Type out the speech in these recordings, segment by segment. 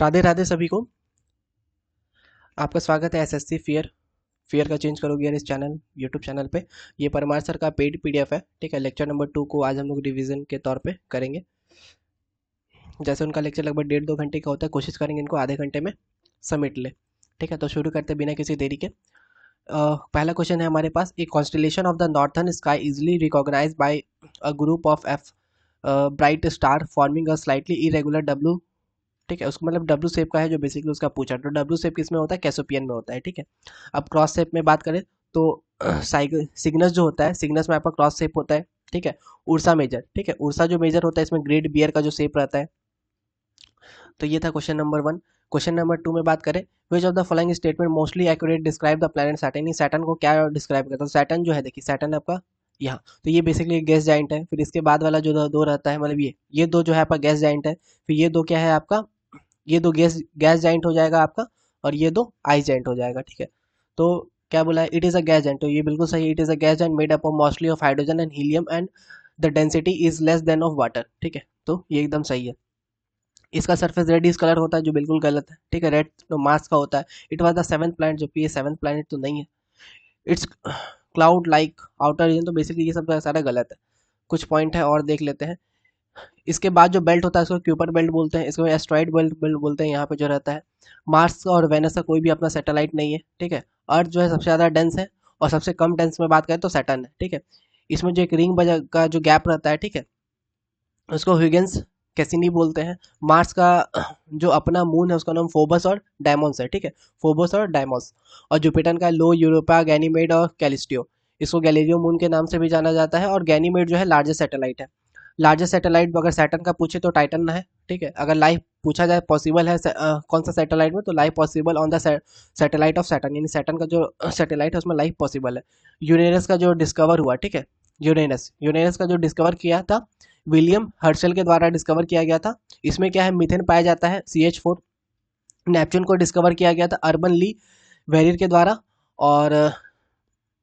राधे राधे सभी को। आपका स्वागत है एसएससी फियर का चेंज करोगे यार इस चैनल यूट्यूब चैनल पे। ये परमार सर का पेड पीडीएफ है, ठीक है। लेक्चर नंबर 2 को आज हम लोग रिवीजन के तौर पे करेंगे। जैसे उनका लेक्चर लगभग 1.5-2 घंटे का होता है, कोशिश करेंगे इनको आधे घंटे में समेट ले, ठीक है। तो शुरू करते बिना किसी देरी के। पहला क्वेश्चन है हमारे पास, a constellation of the northern sky easily recognise by a group of five bright star forming a slightly irregular W, ठीक है। उसको मतलब डब्ल्यू शेप का है जो बेसिकली उसका पूछा, तो डब्ल्यू शेप किस में होता है? कैसोपियन में होता है, ठीक है। अब क्रॉस शेप में बात करें तो सिग्नस जो होता है, सिग्नस में आपका क्रॉस शेप होता है, ठीक है। उर्सा मेजर, ठीक है। उर्सा जो मेजर होता है इसमें ग्रेट बियर का जो शेप रहता है। तो ये था क्वेश्चन नंबर 1। क्वेश्चन नंबर 2 में बात करें, विच of the following statement mostly accurate describe the planet Saturn. Saturn को क्या डिस्क्राइब करता है? सैटर्न जो है, देखिए सैटर्न आपका यहाँ, तो ये बेसिकली गैस जाइंट है। फिर इसके बाद वाला जो दो रहता है, मतलब ये दो जो है आपका गैस जाइंट है। फिर ये दो क्या है आपका, ये दो गैस जाइंट हो जाएगा आपका, और ये दो आइस जाइंट हो जाएगा, ठीक है। तो क्या बोला है? It is a gas giant, तो ये बिल्कुल सही है। It is a gas giant made up of mostly of hydrogen and helium and the density is less than of water, ठीक है। तो ये एकदम सही है। इसका सरफेस रेडिश कलर होता है जो बिल्कुल गलत है, ठीक है। रेड तो मार्स का होता है। It was the seventh planet, जो कि ये सेवंथ प्लैनेट तो नहीं है। It's cloud like outer region, तो बेसिकली ये सब सारा गलत है। कुछ पॉइंट है और देख लेते हैं। इसके बाद जो बेल्ट होता है इसको क्यूपर बेल्ट बोलते हैं, इसको एस्ट्रॉइड बेल्ट बोलते हैं। यहाँ पे जो रहता है मार्स और वेनस का कोई भी अपना सैटेलाइट नहीं है, ठीक है। अर्थ जो है सबसे ज़्यादा डेंस है, और सबसे कम डेंस में बात करें तो सैटर्न है, ठीक है। इसमें जो एक रिंग बजा का जो गैप रहता है, ठीक है, उसको ह्यूगेंस कैसिनी बोलते हैं। मार्स का जो अपना मून है उसका नाम फोबस और डायमोस है, ठीक है। फोबस और डायमोस। और जुपिटर का लो यूरोपा, गैनीमेड और कैलिस्टियो। इसको गैलीलियो मून के नाम से भी जाना जाता है। और गैनीमेड जो है लार्जेस्ट सैटेलाइट है। लार्जेस्ट सैटेलाइट अगर सैटर्न का पूछे तो टाइटन है, ठीक है। अगर लाइफ पूछा जाए पॉसिबल है कौन सा सैटेलाइट में, तो life possible on the satellite of Saturn, यानी सैटर्न का जो सैटेलाइट है उसमें लाइफ पॉसिबल है। यूरेनस का जो डिस्कवर हुआ, ठीक है, यूरेनस का जो डिस्कवर किया था विलियम हर्शल के द्वारा डिस्कवर किया गया था। इसमें क्या है, मीथेन पाया जाता है, CH4। नेपच्यून को डिस्कवर किया गया था अर्बन ली वेरियर के द्वारा। और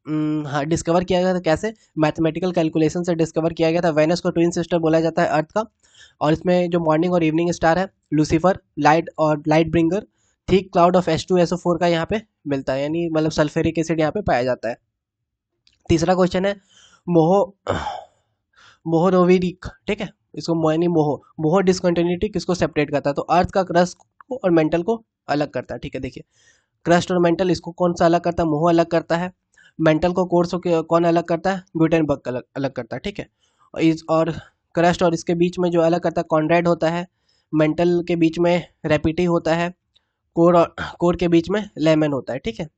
हाँ, डिस्कवर किया गया था कैसे? मैथमेटिकल कैलकुलेशन से डिस्कवर किया गया था। वेनस को ट्विन सिस्टर बोला जाता है अर्थ का। और इसमें जो मॉर्निंग और इवनिंग स्टार है लूसीफर, लाइट और light bringer, thick cloud of H2SO4 का यहाँ पे मिलता है, यानी मतलब सल्फ्यूरिक एसिड यहाँ पे पाया जाता है। तीसरा क्वेश्चन है, मोहो मोहरोविक, ठीक है। इसको यानी मोहो डिसकंटिन्यूटी किसको सेपरेट करता है? तो अर्थ का क्रस्ट को और मेंटल को अलग करता है, ठीक है। देखिए क्रस्ट और मेंटल, इसको कौन सा अलग करता है? मोह अलग करता है। मेंटल को कोर्स कौन अलग करता है? गुटेनबर्ग अलग करता है, ठीक है। और क्रस्ट और इसके बीच में जो अलग करता है कॉन्ड्राइड होता है। मेंटल के बीच में रेपिटी होता है। कोर के बीच में लेमन होता है, ठीक है।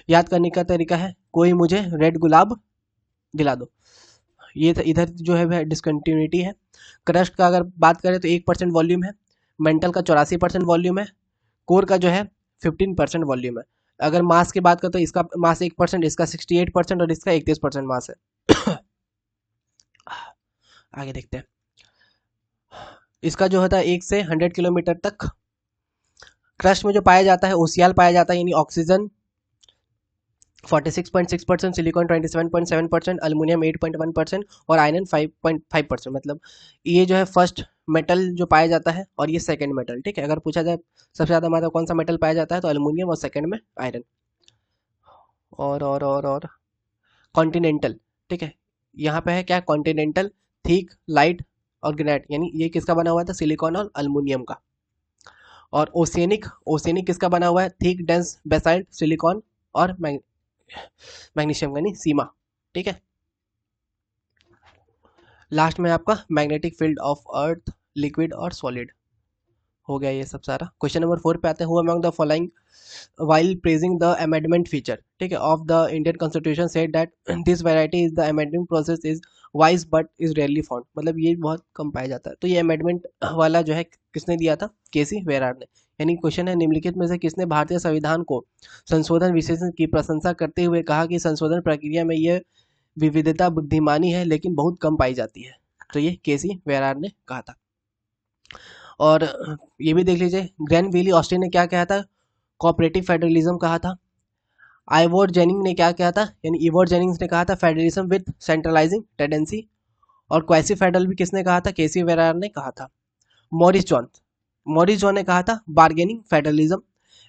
याद करने का तरीका है, कोई मुझे रेड गुलाब दिला दो। ये इधर जो है डिसकंटिन्यूटी है। क्रस्ट का अगर बात करें तो 1% वॉल्यूम है। मेंटल का 84% वॉल्यूम है। कोर का जो है 15% वॉल्यूम है। अगर मास की बात करें तो इसका मास 1%, इसका 68% और इसका 31% मास है। आगे देखते हैं। इसका जो होता है 1 से 100 किलोमीटर तक। क्रस्ट में जो पाया जाता है ओसियाल पाया जाता है, यानी ऑक्सीजन 46.6%, सिलिकॉन 27.7%, अल्युमिनियम 8.1% और आयरन 5.5%। मतलब ये जो है फर्स्ट मेटल जो पाया जाता है, और ये सेकंड मेटल, ठीक है। अगर पूछा जाए सबसे ज़्यादा मात्रा कौन सा मेटल पाया जाता है, तो अल्युमिनियम, और सेकंड में आयरन। और कॉन्टिनेंटल, ठीक है। यहाँ पे है क्या? कॉन्टिनेंटल, थिक, लाइट और ग्रेनाइट, यानी ये किसका बना हुआ था? सिलिकॉन और अल्युमिनियम का। और ओशियनिक, ओशियनिक किसका बना हुआ है? थिक डेंस बेसाल्ट, सिलिकॉन और मैग्नीशियम का, नहीं सीमा, ठीक है। लास्ट में आपका magnetic field of earth, liquid और सॉलिड। हो गया ये सब सारा। क्वेश्चन नंबर 4 पे आते हैं। Who among the following while praising the amendment feature, ठीक है, of the Indian Constitution said that this variety is the amendment process is wise but is rarely found। मतलब ये बहुत कम पाया जाता है। तो ये अमेंडमेंट वाला जो है किसने दिया था? केसी वेरार ने। यानी क्वेश्चन है, निम्नलिखित में से किसने भारतीय संविधान को संशोधन विशेषण की प्रशंसा करते हुए कहा कि संशोधन प्रक्रिया में यह विविधता बुद्धिमानी है लेकिन बहुत कम पाई जाती है? तो ये केसी वेरार ने कहा था। और ये भी देख लीजिए, ग्रैंड विली ऑस्टिन ने क्या कहा था? कोऑपरेटिव फेडरलिज्म कहा था। आइवोर जेनिंग ने क्या कहा था? यानी इवोर जेनिंग्स ने कहा था फेडरलिज्म विद सेंट्रलाइजिंग टेंडेंसी। और क्वासी फेडरल भी किसने कहा था? केसी वेरार ने कहा था। मॉरिस जॉन, मॉरिस ने कहा था बार्गेनिंग फेडरलिज्म।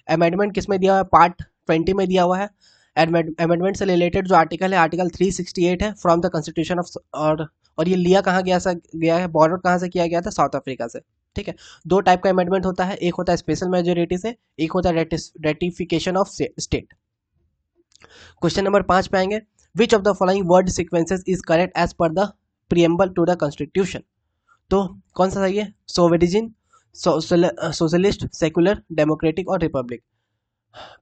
अमेंडमेंट किस में दिया हुआ है, पार्ट 20 में दिया हुआ है। अमेंडमेंट से रिलेटेड जो आर्टिकल है आर्टिकल 368 है फ्रॉम द कॉन्स्टिट्यूशन ऑफ, और ये लिया कहाँ गया है, बॉर्डर कहाँ से किया गया था, साउथ अफ्रीका से। ठीक है, दो टाइप का अमेंडमेंट होता है, एक होता है स्पेशल मेजोरिटी से, एक होता है ratification of state. Question number 5 पे आएंगे, which of the following word sequences is correct as per the preamble to the constitution. तो कौन सा सही है, सोवेरिजिन, सोशलिस्ट, सेकुलर, डेमोक्रेटिक और रिपब्लिक।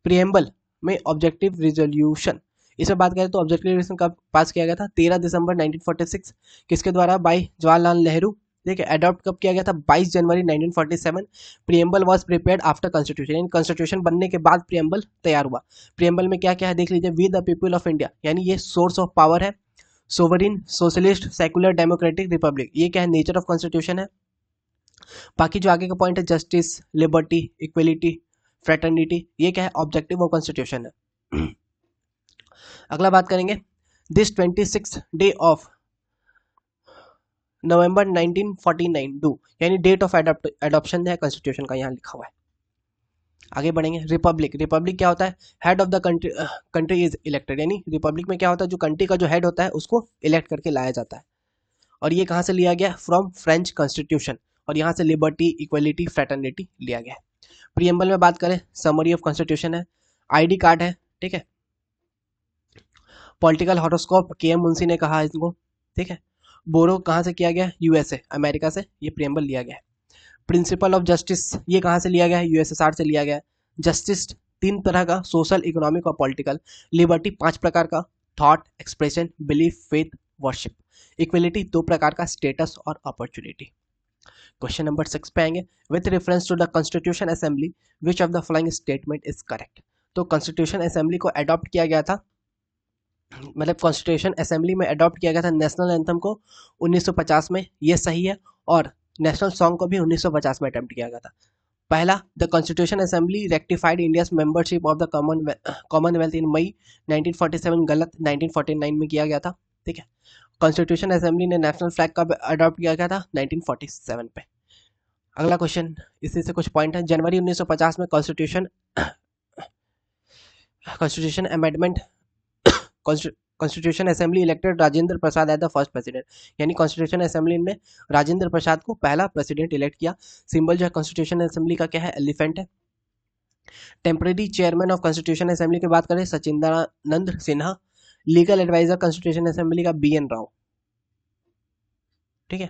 प्रियम्बल में ऑब्जेक्टिव रिजोल्यूशन, इसमें बात करें तो ऑब्जेक्टिव रिजोल्यूशन कब पास किया गया था, 13 दिसंबर 1946। किसके द्वारा, बाई जवाहरलाल नेहरू। देखिए अडॉप्ट कब किया गया था, 22 जनवरी 1947। Preamble was prepared after constitution, यानी कॉन्स्टिट्यूशन बनने के बाद प्रियम्बल तैयार हुआ। प्रियम्बल में क्या क्या है देख लीजिए, we the people of India, यानी ये सोर्स ऑफ पावर है। Sovereign, socialist, secular, democratic, republic, ये क्या है, नेचर ऑफ कॉन्स्टिट्यूशन है। बाकी जो आगे का पॉइंट है, जस्टिस, लिबर्टी, इक्वलिटी, फ्रेटर्निटी, ये क्या है, ऑब्जेक्टिव ऑफ कॉन्स्टिट्यूशन है। अगला बात करेंगे, this 26 day of November 1949 do, यानी डेट ऑफ एडॉप्शन है कॉन्स्टिट्यूशन का, यहाँ लिखा हुआ है। आगे बढ़ेंगे, रिपब्लिक। रिपब्लिक क्या होता है, head of the country is elected, यानी रिपब्लिक में क्या होता है, जो कंट्री का जो हेड होता है उसको इलेक्ट करके लाया जाता है। और ये कहाँ से लिया गया, फ्रॉम फ्रेंच कॉन्स्टिट्यूशन, और यहाँ से लिबर्टी, इक्वलिटी, फ्रेटर्निटी लिया गया है। प्रियम्बल में बात करें, समरी ऑफ कॉन्स्टिट्यूशन है, आईडी कार्ड है, ठीक है। Political horoscope, KM. मुंशी ने कहा इसको, ठीक है। बोरो कहाँ से किया गया, यूएसए, अमेरिका से ये प्रियम्बल लिया गया है। प्रिंसिपल ऑफ जस्टिस, ये कहाँ से लिया गया है, यूएसएसआर से लिया गया है। जस्टिस 3 तरह का, सोशल, इकोनॉमिक और पॉलिटिकल। लिबर्टी 5 प्रकार का, thought, expression, belief, faith, worship. Equality 2 प्रकार का, स्टेटस और अपॉर्चुनिटी। क्वेश्चन नंबर 6 पे आएंगे, with reference to the constitution assembly which of the following statement is correct. तो कॉन्स्टिट्यूशन असेंबली को अडॉप्ट किया गया था, मतलब कॉन्स्टिट्यूशन असेंबली में अडॉप्ट किया गया था नेशनल एंथम को 1950 में, ये सही है। और नेशनल सॉन्ग को भी 1950 में अटेम्प्ट किया गया था। पहला, the constitution Assembly rectified India's membership of the Commonwealth in May 1947, गलत, 1949 में किया गया था, ठीक है। कॉन्स्टिट्यूशन असेंबली ने नेशनल फ्लैग का अडॉप्ट किया गया था 1947 पे। अगला क्वेश्चन, इसी से कुछ पॉइंट है, जनवरी 1950 में constitution amendment, constitution assembly elected Rajendra Prasad as the first president, यानी कॉन्स्टिट्यूशन असेंबली ने राजेंद्र प्रसाद को पहला प्रेसिडेंट इलेक्ट किया। सिंबल जो है कॉन्स्टिट्यूशन असेंबली का क्या है, एलिफेंट है। Temporary chairman of Constitution Assembly की बात करें, Sachchidananda Sinha. Legal adviser Constitution Assembly का बी.एन. राव, ठीक है।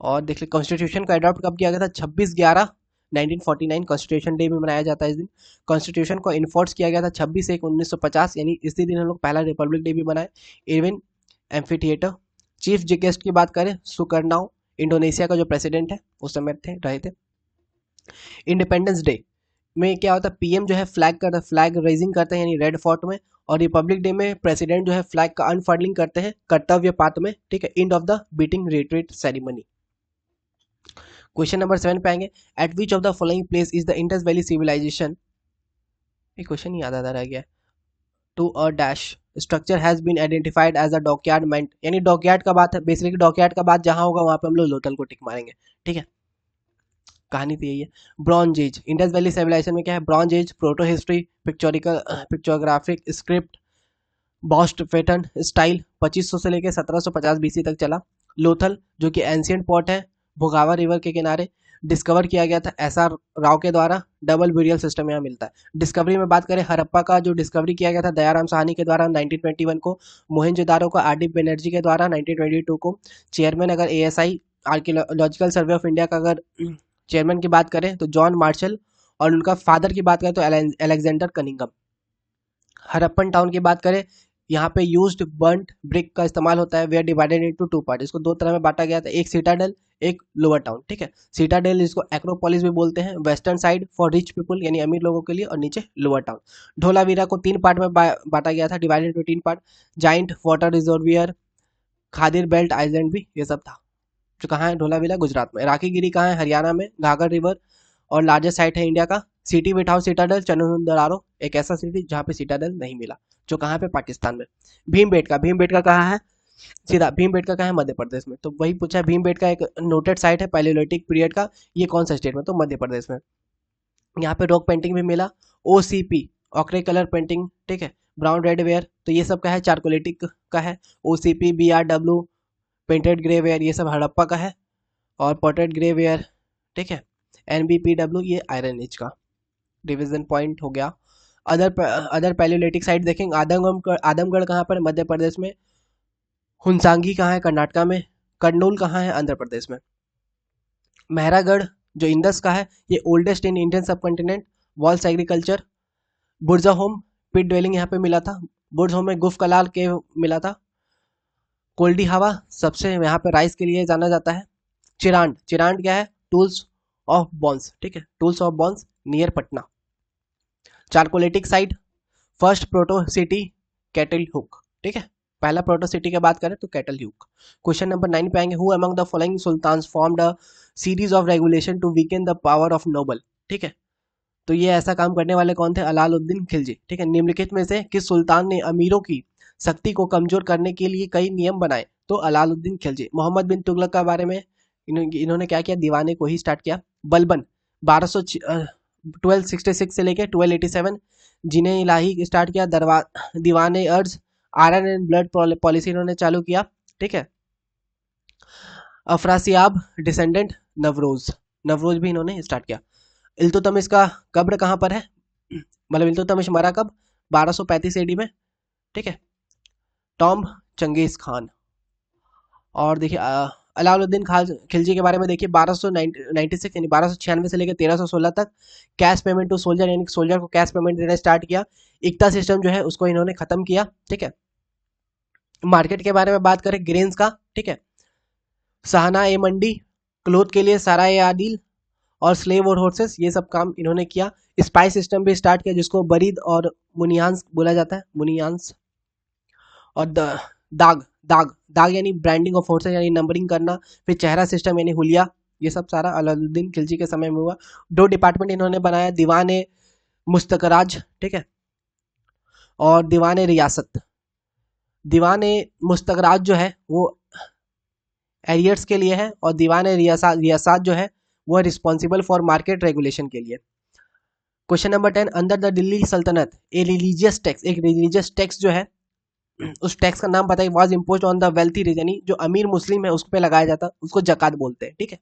और देख लीजिए कॉन्स्टिट्यूशन को अडॉप्ट कब किया गया था, 26/11/1949, कॉन्स्टिट्यूशन डे भी मनाया जाता है इस दिन। कॉन्स्टिट्यूशन को इन्फोर्स किया गया था 26/1/1950, यानी इसी दिन हम लोग पहला रिपब्लिक डे भी बनाए। Irwin amphi theatre. Chief guest की बात करें, सुकरनाओ, इंडोनेशिया का जो प्रेसिडेंट है उस समय रहे थे। इंडिपेंडेंस डे में क्या होता है, पीएम जो है फ्लैग रेजिंग करते हैं, यानी रेड फोर्ट में। और रिपब्लिक डे में प्रेसिडेंट जो है फ्लैग का अनफर्लिंग करते हैं कर्तव्य पाथ में, ठीक है, end of the beating retreat ceremony. Question number 7 पे आएंगे, at which of the following place is the Indus Valley Civilisation, ये क्वेश्चन ही याद आता रह गया, to a dash structure has been identified as a dockyard meant, यानी dockyard का बात है, बेसिकली डॉकयार्ड का बात जहां होगा वहां पे हम लोग लोथल को टिक मारेंगे, ठीक है। कहानी तो यही है। Bronze age, Indus Valley Civilisation में क्या है, bronze age, proto history, pictographic script, boast pattern style 2500 से लेकर 1750 बीसी तक चला। लोथल जो कि एंशियंट पोर्ट है, भोगावा रिवर के किनारे, डिस्कवर किया गया था एसआर राव के द्वारा। डबल ब्यूरियल सिस्टम यहाँ मिलता है। डिस्कवरी में बात करें, हड़प्पा का जो डिस्कवरी किया गया था दयाराम साहनी के द्वारा 1921 को। मोहनजोदारो का आर डी बनर्जी के द्वारा 1922 को। चेयरमैन अगर ASI archaeological survey of India का अगर चेयरमैन की बात करें तो जॉन मार्शल, और उनका फादर की बात करें तो अलेक्जेंडर कनिंगम। हड़प्पन टाउन की बात करें, यहाँ पे यूज्ड बर्न्ट ब्रिक का इस्तेमाल होता है। वे आर डिवाइडेड इनटू 2 पार्ट, इसको 2 तरह में बांटा गया था, एक सीटाडेल, एक लोअर टाउन, ठीक है। सीटाडेल इसको एक्रोपोलिस भी बोलते हैं, western side for rich people यानी अमीर लोगों के लिए, और नीचे लोअर टाउन। ढोलावीरा को 3 पार्ट में बांटा गया था, divided into 3 part. Giant water reservoir, Khadir belt island भी ये सब था। जो कहाँ है, ढोलावीरा गुजरात में। राखीगिरी कहाँ है, हरियाणा में, घाघर रिवर, और लार्जेस्ट साइट है इंडिया का। सिटी विदाउट सीटाडेल चंद्रदारो, एक ऐसा सिटी जहाँ पे सीटाडेल नहीं मिला, जो कहाँ पे, पाकिस्तान में। भीमबेटका, भीमबेटका कहाँ है, सीधा भीमबेटका कहाँ है, मध्य प्रदेश में। तो वही पूछा है, भीमबेटका एक नोटेड साइट है पैलियोलिथिक पीरियड का, ये कौन सा स्टेट में, तो मध्य प्रदेश में। यहाँ पे रॉक पेंटिंग भी मिला, ओसीपी ऑक्रे कलर पेंटिंग, ठीक है, ब्राउन रेड वेयर, तो ये सब का है, चारकोलिटिक का है। ओसीपी, बीआरडब्ल्यू पेंटेड ग्रे वेयर, ये सब हड़प्पा का है। और पोर्ट्रेट ग्रे वेयर, ठीक है, एनबीपीडब्ल्यू ये आयरन एज का। डिवीजन पॉइंट हो गया। अदर पैलियोलिटिक साइट देखेंगे, आदमगढ़ कहाँ पर, मध्य प्रदेश में। हुंसांगी कहाँ है, कर्नाटका में। कर्नूल कहाँ है, आंध्र प्रदेश में। मेहरागढ़ जो इंडस का है, ये ओल्डेस्ट इन इंडियन सब कॉन्टिनेंट। Walls agriculture. बुर्जा होम पिट ड्वेलिंग यहाँ पे मिला था। बुर्ज होम में गुफ कलाल के मिला था। कोल्डी हवा सबसे यहाँ पे राइस के लिए जाना जाता है। चिरांड, चिरांड क्या है, टूल्स ऑफ बॉन्स, ठीक है, tools of bones near Patna. Chalcolithic site, first proto city cattle hook, ठीक है, पहला प्रोटो सिटी की बात करें तो कैटल हुक। क्वेश्चन नंबर 9 पे आएंगे, who among the following sultans formed a series of regulation to weaken the power of noble, ठीक है, तो ये ऐसा काम करने वाले कौन थे, अलाउद्दीन खिलजी, ठीक है। निम्नलिखित में से किस सुल्तान ने अमीरों की शक्ति को कमजोर करने के लिए कई नियम बनाए, तो अलाउद्दीन खिलजी। मोहम्मद बिन तुगलक के बारे में इन्होंने क्या किया, दीवाने को ही स्टार्ट किया। बलबन 1266 से लेके 1287, जिन्हें इलाही स्टार्ट किया, दीवाने अर्ज, आयरन एंड ब्लड पॉलिसी इन्होंने चालू किया, ठीक है। अफरासियाब डिसेंडेंट नवरोज, नवरोज भी इन्होंने स्टार्ट किया। इल्तुतमिश का कब्र कहाँ पर है, मतलब इल्तुतमिश मरा कब, 1235 एडी में, ठीक है। टॉम चंगेज खान। और देखिए अलाउद्दीन खिलजी के बारे में देखिए, 1296 यानी 1296 से लेकर 1316 तक कैश पेमेंट टू सोल्जर, यानी सोल्जर को कैश पेमेंट देना स्टार्ट किया। इक्ता सिस्टम जो है उसको इन्होंने खत्म किया, ठीक है। मार्केट के बारे में बात करें, ग्रेन्स का, ठीक है, सहाना ए मंडी, क्लोथ के लिए सारा ए आदिल, और स्लेव और हॉर्सेस, ये सब काम इन्होंने किया। स्पाइस सिस्टम भी स्टार्ट किया, जिसको बरीद और मुनियांस बोला जाता है, मुनियांस। और दाग दाग दाग यानी ब्रांडिंग ऑफ हॉर्सेस, यानी नंबरिंग करना। फिर चेहरा सिस्टम यानी हुलिया, ये सब सारा अलाउद्दीन खिलजी के समय में हुआ। 2 डिपार्टमेंट इन्होंने बनाया, दीवान ए मुस्तकराज, ठीक है, और दीवान ए रियासत। दीवान ए मुस्तकराज जो है वो एरियर्स के लिए है, और दीवान रियासत जो है वो रिस्पॉन्सिबल फॉर मार्केट रेगुलेशन के लिए। Question number 10, under the Delhi Sultanate a religious tax, एक रिलीजियस टैक्स जो है, उस टैक्स का नाम बताइए, was imposed on the wealthy region, यानी जो अमीर मुस्लिम है उस पर लगाया जाता, उसको जकात बोलते हैं, ठीक है।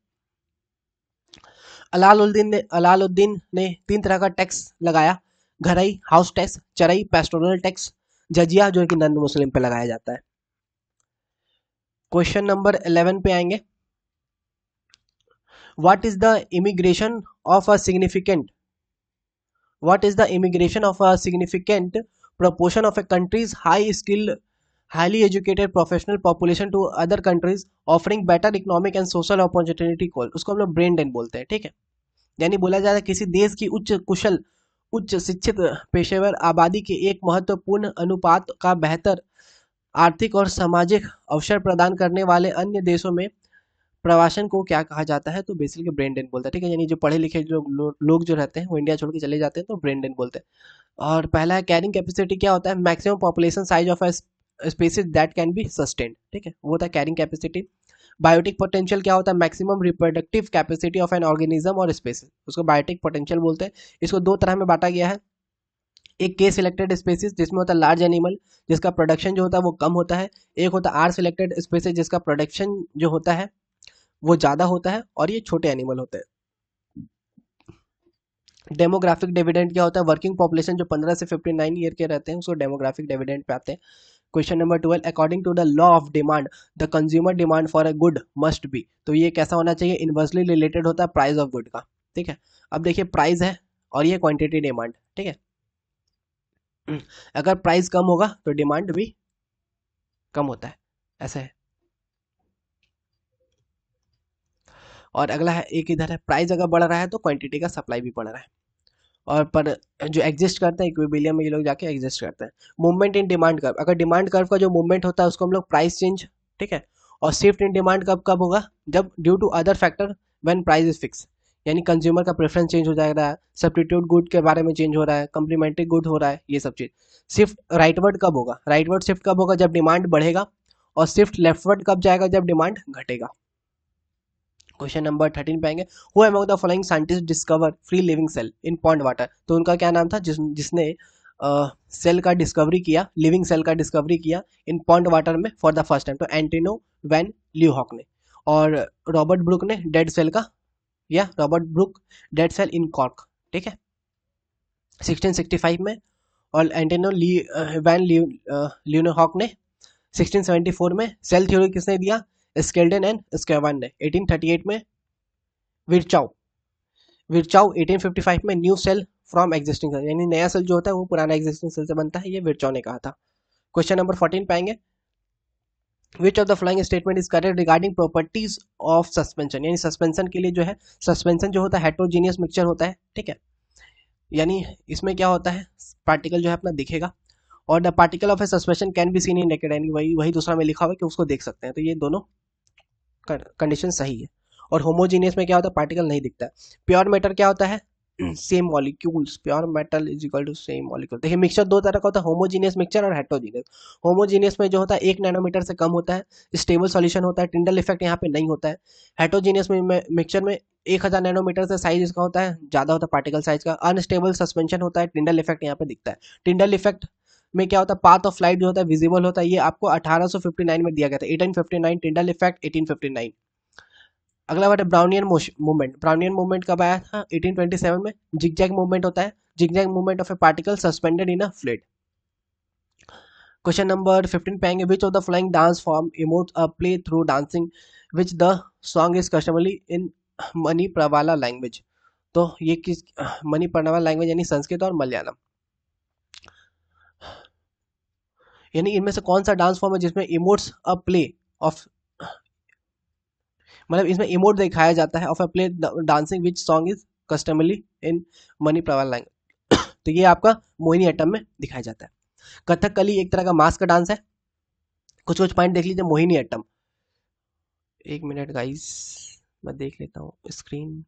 अलाउद्दीन ने 3 तरह का टैक्स लगाया, घरई हाउस टैक्स, चरई पेस्टोरल टैक्स, जजिया जो कि नॉन मुस्लिम पे लगाया जाता है। क्वेश्चन नंबर 11 पे आएंगे, what is the immigration of a significant proportion of a country's high skilled, highly educated professional population to other countries offering better economic and social opportunity call, उसको हम लोग brain drain बोलते हैं, ठीक है। यानी बोला जाता है किसी देश की उच्च कुशल, उच्च शिक्षित पेशेवर आबादी के एक महत्वपूर्ण अनुपात का बेहतर आर्थिक और सामाजिक अवसर प्रदान करने वाले अन्य देशों में प्रवासन को क्या कहा जाता है, तो बेसिकली ब्रेन ड्रेन बोलते हैं, ठीक है। यानी जो पढ़े लिखे जो लोग जो रहते हैं वो इंडिया छोड़ के चले जाते हैं तो ब्रेन ड्रेन बोलते हैं। और पहला है कैरिंग कैपेसिटी, क्या होता है, maximum population size of a species that can be sustained, ठीक है, वो होता है कैरिंग कैपेसिटी। बायोटिक पोटेंशियल क्या होता है, maximum reproductive capacity of an organism और स्पीसीज, उसको बायोटिक पोटेंशियल बोलते हैं। इसको 2 तरह में बांटा गया है, एक के सिलेक्टेड स्पीसीज जिसमें होता है लार्ज एनिमल जिसका प्रोडक्शन जो होता है वो कम होता है, एक होता है आर सिलेक्टेड स्पीसीज जिसका प्रोडक्शन जो होता है वो ज़्यादा होता है, और ये छोटे एनिमल होते हैं। डेमोग्राफिक डिविडेंड क्या होता है, वर्किंग पॉपुलेशन जो 15 से 59 ईयर के रहते हैं उसको डेमोग्राफिक डिविडेंड पे आते हैं। Question number 12, according to the law of demand the consumer demand for a good must be, तो ये कैसा होना चाहिए, इनवर्सली रिलेटेड होता है प्राइस ऑफ गुड का, ठीक है। अब देखिए प्राइस है और ये क्वांटिटी डिमांड, ठीक है, अगर प्राइस कम होगा तो डिमांड भी कम होता है, ऐसा है। और अगला है एक इधर है, प्राइस अगर बढ़ रहा है तो क्वांटिटी का सप्लाई भी बढ़ रहा है, और पर जो एग्जिस्ट करते हैं इक्विलिब्रियम में ये लोग जाके एग्जिस्ट करते हैं। मूवमेंट इन डिमांड कर्व, अगर डिमांड कर्व का जो मूवमेंट होता है उसको हम लोग प्राइस चेंज, ठीक है। और शिफ्ट इन डिमांड कब होगा, जब due to other factor when price is fix, यानी कंज्यूमर का प्रेफरेंस चेंज हो जाएगा, सब्स्टिट्यूट गुड के बारे में चेंज हो रहा है, कम्प्लीमेंट्री गुड हो रहा है, ये सब चीज़। शिफ्ट राइटवर्ड कब होगा, राइटवर्ड शिफ्ट कब होगा, जब डिमांड बढ़ेगा और शिफ्ट लेफ्टवर्ड कब जाएगा, जब डिमांड घटेगा। क्वेश्चन नंबर 13 पे आएंगे, who among the following scientist discover free living cell in pond water. तो उनका क्या नाम था जिसने सेल का डिस्कवरी किया, लिविंग सेल का डिस्कवरी किया इन पॉन्ड वाटर में फॉर द फर्स्ट टाइम। तो एंटिनो वैन ल्यूहॉक ने, और रॉबर्ट ब्रुक ने डेड सेल का, या रॉबर्ट ब्रुक डेड सेल इन कॉर्क, ठीक है, 1665 में। और एंटिनो वैन ल्यूहॉक ने 1674 में। सेल थ्योरी किसने दिया, स्केल्डन एंड स्केवान ने। 1838 में विरचाउ विरचाउ 1855 में new cell from existing cell, यानी नया सेल जो होता है वो पुराना एग्जिस्टिंग सेल से बनता है, ये विरचाउ ने कहा था। क्वेश्चन नंबर 14 पे आएंगे, which of the flying statement is correct regarding properties of suspension. यानी सस्पेंशन के लिए जो है, सस्पेंशन जो होता है हेट्रोजीनियस मिक्सचर होता है, ठीक है, यानी इसमें क्या होता है, पार्टिकल जो है अपना दिखेगा, और the particle of A suspension can be seen in naked, यानी वही वही दूसरा में लिखा हुआ है कि उसको देख सकते हैं। तो ये दोनों कंडीशन सही है। और होमोजीनियस में क्या होता है, पार्टिकल नहीं दिखता है। प्योर मैटर क्या होता है, same molecules, pure metal is equal to same molecule. देखिए मिक्सचर दो तरह का होता है, होमोजीनियस मिक्सचर और हेट्रोजीनियस। होमोजीनियस में जो होता है 1 नैनोमीटर से कम होता है, स्टेबल सॉल्यूशन होता है, टिंडल इफेक्ट यहाँ पे नहीं होता है। हेट्रोजीनियस में मिक्सचर में 1000 नैनोमीटर से साइज इसका होता है ज़्यादा होता है पार्टिकल साइज का, अनस्टेबल सस्पेंशन होता है, टिंडल इफेक्ट यहाँ पे दिखता है। टिंडल इफेक्ट में क्या होता है, पाथ ऑफ लाइट जो होता है विजिबल होता है, ये आपको 1859 में दिया गया था, 1859, टिंडल इफेक्ट 1859। अगला बात है ब्राउनियन मूवमेंट। ब्राउनियन मूवमेंट कब आया था, 1827 में। जिगजैग मूवमेंट होता है, zigzag movement of a particle suspended in a fluid. Question number 15 पे आएंगे, which of the following dance form emote a play through dancing which the song is customarily in Manipravala language. तो ये किस, money प्रवाला language यानी संस्कृत और मलयालम, यानी इनमें से कौन सा डांस फॉर्म है जिसमें इमोट्स अ प्ले ऑफ, मतलब इसमें इमोट दिखाया जाता है of a play dancing which song is customarily in Manipravala language. तो ये आपका मोहिनी अट्टम में दिखाया जाता है। कथकली एक तरह का मास्क डांस है। कुछ कुछ पॉइंट देख लीजिए, मोहिनी अट्टम, एक मिनट गाइस मैं देख लेता हूँ, स्क्रीन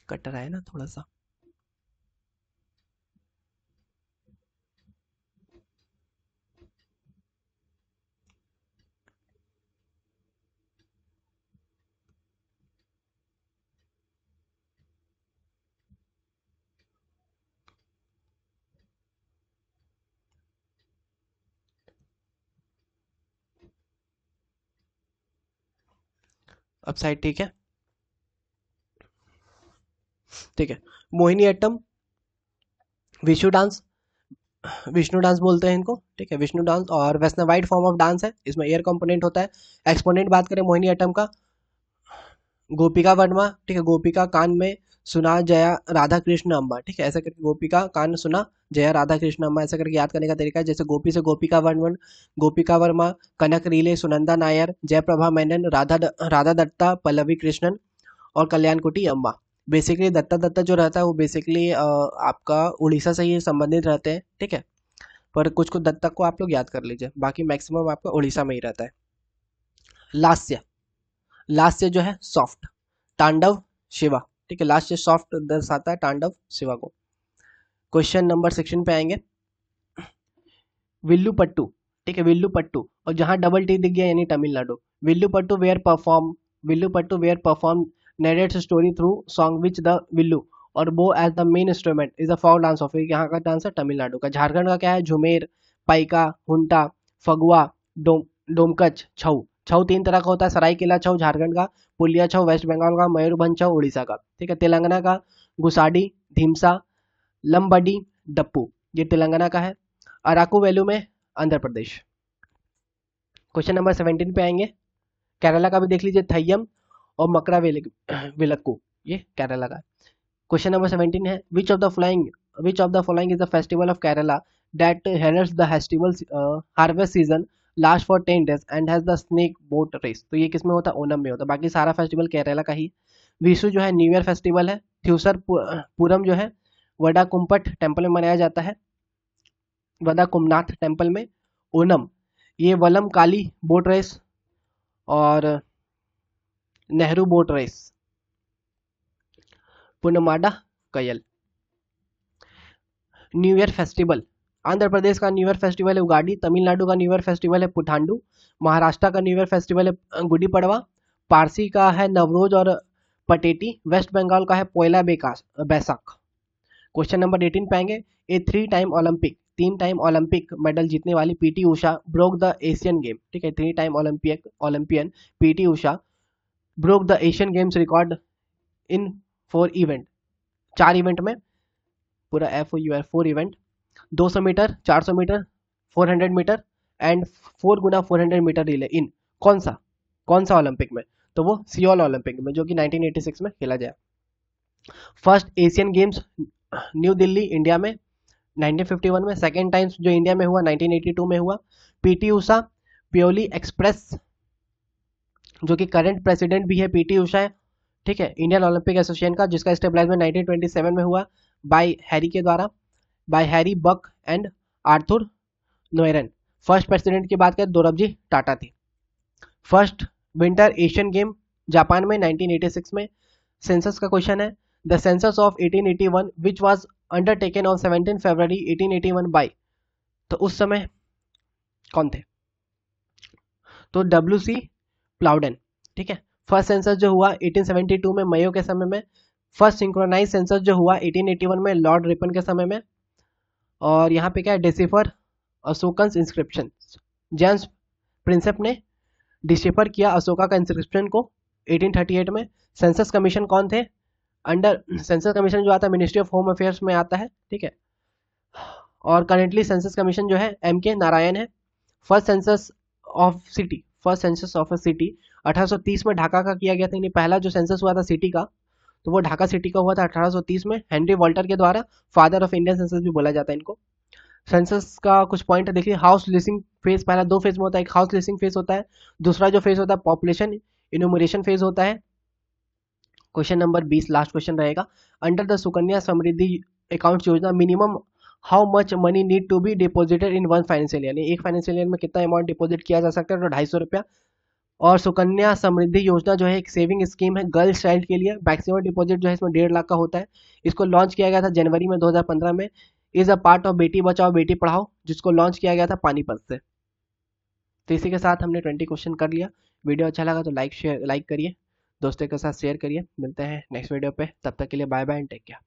कट रहा है ना थोड़ा सा। अब साइड ठीक है, ठीक है। मोहिनी अट्टम विशु डांस, विष्णु डांस बोलते हैं इनको, ठीक है, विष्णु डांस, और वैष्णवाइट फॉर्म ऑफ डांस है, इसमें एयर कंपोनेंट होता है। एक्सपोनेंट बात करें मोहिनी अट्टम का, गोपिका वर्मा, ठीक है, गोपिका कान में सुना जया राधा कृष्ण अम्मा, ठीक है, ऐसा करके गोपिका कान सुना जया राधा कृष्ण अम्मा, ऐसा करके याद करने का तरीका है। जैसे गोपी से गोपिका वर्मन, गोपिका वर्मा, कनक रीले, सुनंदा नायर, जयप्रभा मेनन, राधा दत्ता, पल्लवी कृष्णन और कल्याण कुटी अम्मा। बेसिकली दत्ता दत्ता जो रहता है वो बेसिकली आपका उड़ीसा से ही संबंधित रहते हैं, ठीक है, पर कुछ कुछ दत्तक को आप लोग याद कर लीजिए, बाकी मैक्सिमम आपका उड़ीसा में ही रहता है। लास्य, लास्य जो है सॉफ्ट, तांडव शिवा, ठीक है, लास्ट से सॉफ्ट दर्शाता है तांडव शिवा को। क्वेश्चन नंबर 16 पे आएंगे, विल्लुपट्टू, ठीक है, विल्लुपट्टू, और जहां डबल टी दिख गया यानी Tamil Nadu. Villupattu where perform, Villupattu where perform narrates story through song which the villu और bow as the main instrument is a folk dance of, यहाँ का डांस है तमिलनाडु का। झारखंड का क्या है, झुमेर, पाइका, हुंटा, फगुआ, डोमकच, छऊ। छऊ 3 तरह का होता है, सरायकेला छऊ झारखंड का, पुलिया छऊ वेस्ट बंगाल का, मयूरभंज छऊ उड़ीसा का, ठीक है। तेलंगाना का गुसाडी, ढीमसा, लंबडी, डप्पू, ये तेलंगाना का है। अराकू वैल्यू में आंध्र प्रदेश। क्वेश्चन नंबर 17 पे आएंगे, केरला का भी देख लीजिए, थय्यम और मकरा विलक्कू, ये केरला का। क्वेश्चन नंबर 17 है, which of the following is the festival of Kerala that holds the festival harvest season last for 10 days and has the snake boat race. तो ये किसमें होता है, ओनम में होता है, बाकी सारा फेस्टिवल केरला का ही। विशु जो है न्यू ईयर फेस्टिवल है। थ्यूसर पूरम जो है वडा कुम्पट टेम्पल में मनाया जाता है, वदा कुमनाथ टेम्पल में। ओनम ये वलम काली बोट रेस और Nehru boat race. Punnamada Kayal. New year festival Andhra Pradesh का न्यू ईयर फेस्टिवल है उगाड़ी, तमिलनाडु का न्यू ईयर फेस्टिवल है पुथांडु, महाराष्ट्र का न्यू ईयर फेस्टिवल है गुड़ी पड़वा, पारसी का है नवरोज और पटेटी, वेस्ट बंगाल का है पोयला बैसाख। क्वेश्चन नंबर 18 पे आएंगे। A 3 time Olympic, 3 time Olympic medal जीतने वाली PT Usha broke the Asian game, ठीक है, 3 time Olympian PT Usha broke the Asian games record in 4 event, 4 event में, पूरा FOUR 4 event, 200 metre, 400 metre, 400 metre and 4x400 metre relay in कौन सा Olympic में, तो वो सियोल ओलंपिक में जो कि 1986 में खेला गया। First Asian games new Delhi India में 1951 में, सेकेंड टाइम जो इंडिया में हुआ 1982 में हुआ। पीटी उषा प्योली एक्सप्रेस जो कि करंट प्रेसिडेंट भी है पीटी उषा है, ठीक है, इंडियन ओलंपिक एसोसिएशन का, जिसका स्टेबलाइजमेंट 1927 में हुआ बाय हैरी के द्वारा, by Harry Buck and Arthur Noehren. First president की बात करें दोरबजी टाटा थी। First winter Asian game Japan में 1986 में। सेंसस का क्वेश्चन है, the census of 1881 which was undertaken on 17 February 1881 by, तो उस समय कौन थे, तो WC प्लाउडन, ठीक है। फर्स्ट सेंसस जो हुआ 1872 में मयो के समय में। फर्स्ट सिंक्रोनाइज सेंसस जो हुआ 1881 में लॉर्ड रिपन के समय में। और यहाँ पे क्या है, डिसिफर अशोकन्स इंस्क्रिप्शन, जेम्स प्रिंसेप ने डिसिफर किया अशोका का इंस्क्रिप्शन को 1838 में। सेंसस कमीशन कौन थे, अंडर सेंसस कमीशन जो आता है मिनिस्ट्री ऑफ होम अफेयर्स में आता है, ठीक है, और करेंटली सेंसस कमीशन जो है MK नारायण है। First census of city, first census of a city 1830 में ढाका का किया गया था, यानी पहला जो सेंसस हुआ था सिटी का, तो वो ढाका सिटी का हुआ था 1830 में, हेनरी वॉल्टर के द्वारा, फादर ऑफ इंडियन सेंसस भी बोला जाता है इनको। सेंसस का कुछ पॉइंट देखिए, हाउस लिस्टिंग फेज पहला 2 फेज में होता है, एक हाउस लिस्टिंग फेज होता है, दूसरा जो फेज होता है पॉपुलेशन इन्यूमरेशन फेज होता है। क्वेश्चन नंबर 20 लास्ट क्वेश्चन रहेगा, under the Sukanya Samriddhi account Yojana minimum how much money need to be deposited in one financial year, यानी एक फाइनेंशियल ईयर में कितना अमाउंट डिपॉजिट किया जा सकता है, तो 250 रुपया। और सुकन्या समृद्धि योजना जो है एक सेविंग स्कीम है गर्ल्स चाइल्ड के लिए, मैक्सिमम डिपॉजिट जो है इसमें 1.5 लाख का होता है। इसको लॉन्च किया गया था जनवरी में 2015 में, is a part of Beti Bachao Beti Padhao, जिसको लॉन्च किया गया था पानीपत से। तो इसी के साथ हमने 20 क्वेश्चन कर लिया। वीडियो अच्छा लगा तो लाइक करिए, दोस्तों के साथ शेयर करिए। मिलते हैं नेक्स्ट वीडियो पे, तब तक के लिए bye bye and take care.